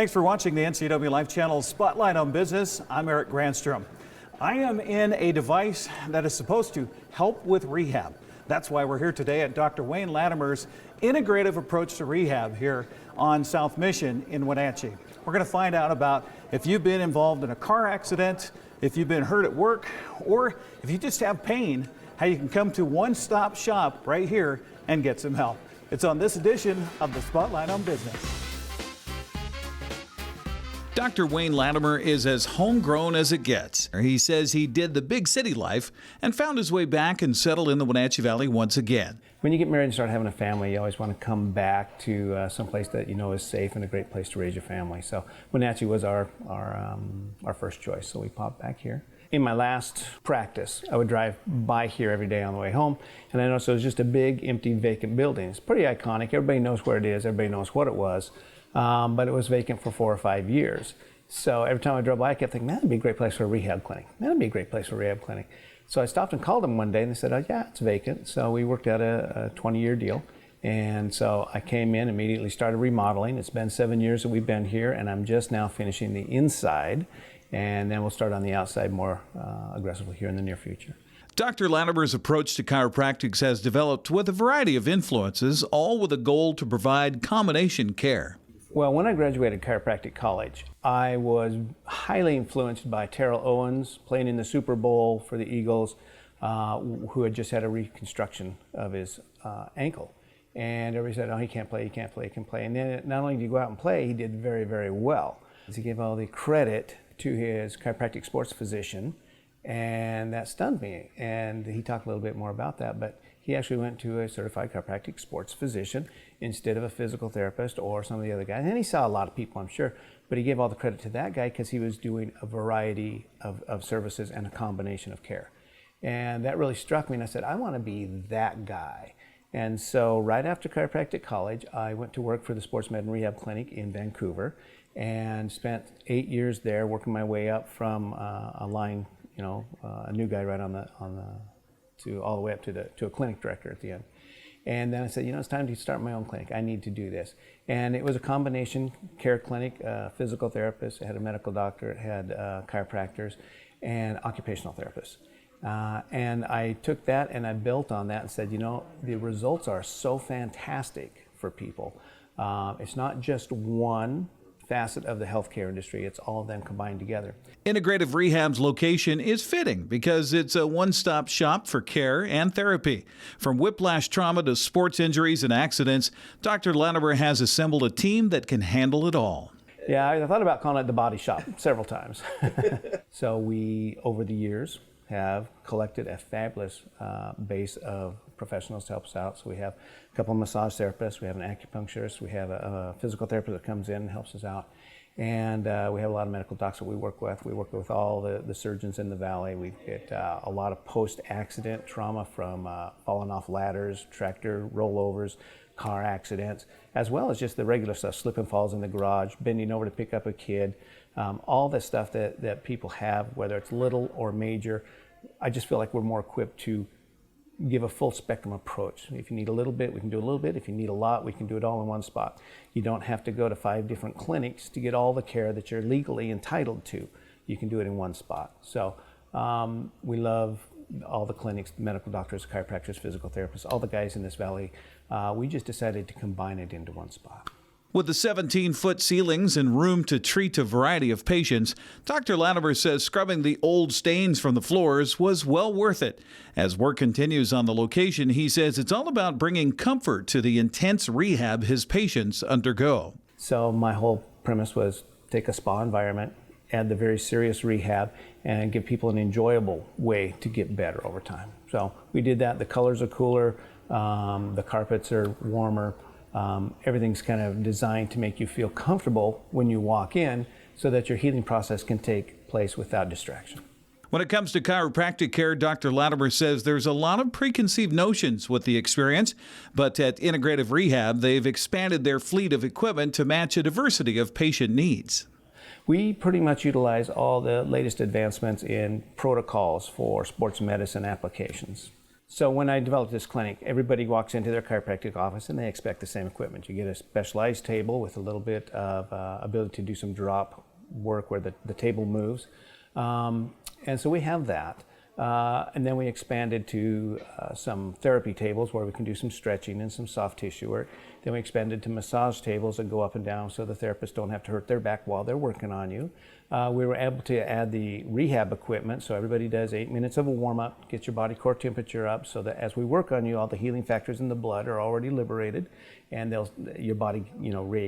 Thanks for watching the NCW Life Channel Spotlight on Business. I'm Eric Granstrom. I am in a device that is supposed to help with rehab. That's why we're here today at Dr. Wayne Latimer's integrative approach to rehab here on South Mission in Wenatchee. We're going to find out about if you've been involved in a car accident, if you've been hurt at work, or if you just have pain, how you can come to one-stop shop right here and get some help. It's on this edition of the Spotlight on Business. Dr. Wayne Latimer is as homegrown as it gets. He says he did the big city life and found his way back and settled in the Wenatchee Valley once again. When you get married and start having a family, you always want to come back to someplace that you know is safe and a great place to raise your family. So Wenatchee was our first choice, so we popped back here. In my last practice, I would drive by here every day on the way home, and I noticed it was just a big, empty, vacant building. It's pretty iconic. Everybody knows where it is. Everybody knows what it was. But it was vacant for 4 or 5 years. So every time I drove by, I kept thinking, man, that'd be a great place for a rehab clinic. Man, that'd be a great place for a rehab clinic. So I stopped and called them one day, and they said, oh, yeah, it's vacant. So we worked out a 20-year deal. And so I came in, immediately started remodeling. It's been 7 years that we've been here, and I'm just now finishing the inside. And then we'll start on the outside more aggressively here in the near future. Dr. Latimer's approach to chiropractic has developed with a variety of influences, all with a goal to provide combination care. Well, when I graduated chiropractic college, I was highly influenced by Terrell Owens, playing in the Super Bowl for the Eagles, who had just had a reconstruction of his ankle. And everybody said, oh, he can't play, he can't play, he can play. And then not only did he go out and play, he did very, very well. He gave all the credit to his chiropractic sports physician, and that stunned me. And he talked a little bit more about that, but he actually went to a certified chiropractic sports physician instead of a physical therapist or some of the other guys. And he saw a lot of people, I'm sure, but he gave all the credit to that guy because he was doing a variety of services and a combination of care. And that really struck me, and I said, I want to be that guy. And so right after chiropractic college, I went to work for the Sports Med and Rehab Clinic in Vancouver and spent 8 years there working my way up from a line, a new guy right to all the way up to a clinic director at the end. And then I said, it's time to start my own clinic. I need to do this. And it was a combination care clinic, physical therapist, it had a medical doctor, it had chiropractors, and occupational therapists. And I took that and I built on that and said, the results are so fantastic for people. It's not just one facet of the healthcare industry, it's all of them combined together. Integrative Rehab's location is fitting because it's a one-stop shop for care and therapy. From whiplash trauma to sports injuries and accidents, Dr. Latimer has assembled a team that can handle it all. Yeah, I thought about calling it the body shop several times. So we, over the years, have collected a fabulous base of professionals to help us out. So we have a couple of massage therapists, we have an acupuncturist, we have a physical therapist that comes in and helps us out. And we have a lot of medical docs that we work with. We work with all the surgeons in the valley. We get a lot of post-accident trauma from falling off ladders, tractor rollovers, car accidents, as well as just the regular stuff, slip and falls in the garage, bending over to pick up a kid, all the stuff that people have, whether it's little or major. I just feel like we're more equipped to give a full spectrum approach. If you need a little bit, we can do a little bit. If you need a lot, we can do it all in one spot. You don't have to go to 5 different clinics to get all the care that you're legally entitled to. You can do it in one spot. So we love all the clinics, medical doctors, chiropractors, physical therapists, all the guys in this valley. We just decided to combine it into one spot. With the 17-foot ceilings and room to treat a variety of patients, Dr. Latimer says scrubbing the old stains from the floors was well worth it. As work continues on the location, he says it's all about bringing comfort to the intense rehab his patients undergo. So my whole premise was take a spa environment, add the very serious rehab, and give people an enjoyable way to get better over time. So we did that. The colors are cooler, the carpets are warmer. Everything's kind of designed to make you feel comfortable when you walk in so that your healing process can take place without distraction. When it comes to chiropractic care, Dr. Latimer says there's a lot of preconceived notions with the experience, but at Integrative Rehab, they've expanded their fleet of equipment to match a diversity of patient needs. We pretty much utilize all the latest advancements in protocols for sports medicine applications. So when I developed this clinic, everybody walks into their chiropractic office and they expect the same equipment. You get a specialized table with a little bit of ability to do some drop work where the table moves. And so we have that. And then we expanded to some therapy tables where we can do some stretching and some soft tissue work. Then we expanded to massage tables that go up and down so the therapists don't have to hurt their back while they're working on you. We were able to add the rehab equipment, so everybody does 8 minutes of a warm-up, get your body core temperature up so that as we work on you, all the healing factors in the blood are already liberated and your body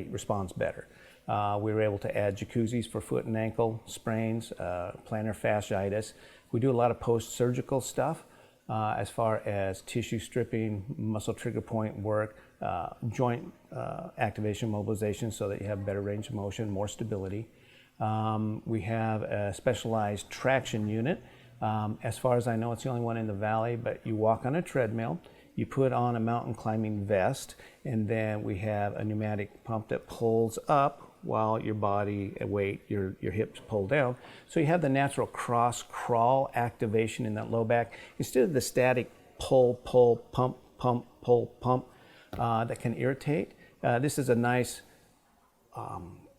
responds better. We were able to add jacuzzis for foot and ankle sprains, plantar fasciitis. We do a lot of post-surgical stuff as far as tissue stripping, muscle trigger point work, joint activation mobilization so that you have better range of motion, more stability. We have a specialized traction unit. As far as I know, it's the only one in the valley, but you walk on a treadmill, you put on a mountain climbing vest, and then we have a pneumatic pump that pulls up while your body weight, your hips pull down. So you have the natural cross crawl activation in that low back instead of the static pull, pump, pull, pump that can irritate. This is a nice,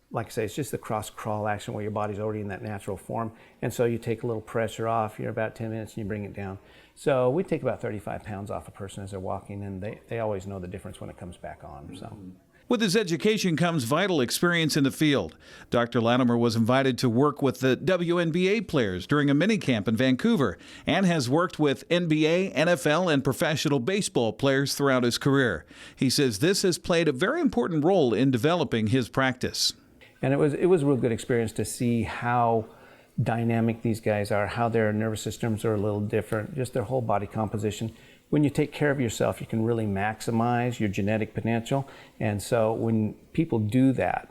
like I say, it's just the cross crawl action where your body's already in that natural form. And so you take a little pressure off, you're about 10 minutes and you bring it down. So we take about 35 pounds off a person as they're walking, and they always know the difference when it comes back on. So. With his education comes vital experience in the field. Dr. Latimer was invited to work with the WNBA players during a minicamp in Vancouver and has worked with NBA, NFL, and professional baseball players throughout his career. He says this has played a very important role in developing his practice. And it was a real good experience to see how dynamic these guys are, how their nervous systems are a little different, just their whole body composition. When you take care of yourself, you can really maximize your genetic potential. And so when people do that,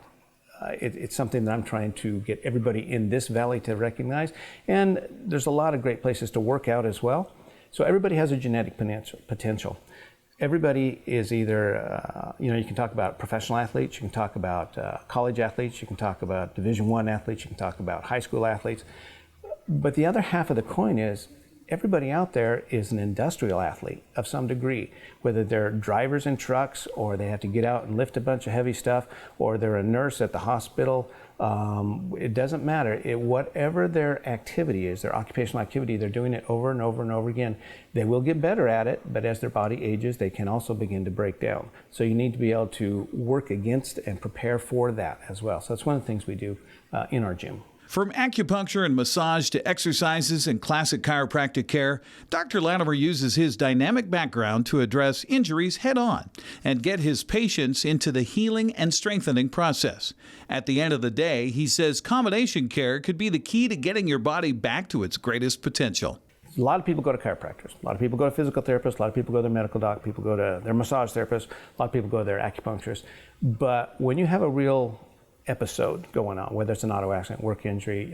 it's something that I'm trying to get everybody in this valley to recognize. And there's a lot of great places to work out as well. So everybody has a genetic potential. Everybody is either, you can talk about professional athletes, you can talk about college athletes, you can talk about Division I athletes, you can talk about high school athletes. But the other half of the coin is everybody out there is an industrial athlete of some degree, whether they're drivers in trucks or they have to get out and lift a bunch of heavy stuff, or they're a nurse at the hospital. It doesn't matter. Whatever their activity is, their occupational activity, they're doing it over and over and over again. They will get better at it, but as their body ages, they can also begin to break down. So you need to be able to work against and prepare for that as well. So that's one of the things we do in our gym. From acupuncture and massage to exercises and classic chiropractic care, Dr. Latimer uses his dynamic background to address injuries head-on and get his patients into the healing and strengthening process. At the end of the day, he says combination care could be the key to getting your body back to its greatest potential. A lot of people go to chiropractors. A lot of people go to physical therapists. A lot of people go to their medical doc. People go to their massage therapist. A lot of people go to their acupuncturist. But when you have a real episode going on, whether it's an auto accident, work injury,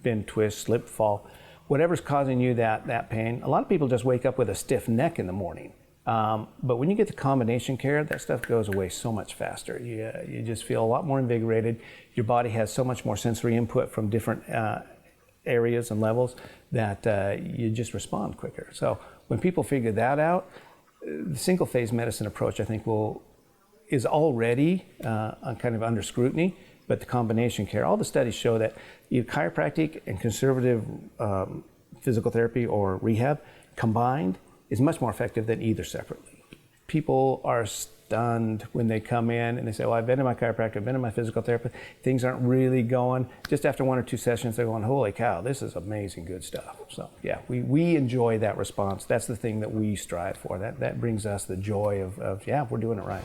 bend, twist, slip, fall, whatever's causing you that pain, a lot of people just wake up with a stiff neck in the morning. But when you get the combination care, that stuff goes away so much faster. You just feel a lot more invigorated. Your body has so much more sensory input from different areas and levels that you just respond quicker. So when people figure that out, the single phase medicine approach, I think, is already kind of under scrutiny, but the combination care, all the studies show that chiropractic and conservative physical therapy or rehab combined is much more effective than either separately. People are stunned when they come in and they say, well, I've been to my chiropractor, I've been to my physical therapist, things aren't really going. Just after 1 or 2 sessions, they're going, holy cow, this is amazing good stuff. So yeah, we enjoy that response. That's the thing that we strive for. That brings us the joy of yeah, we're doing it right.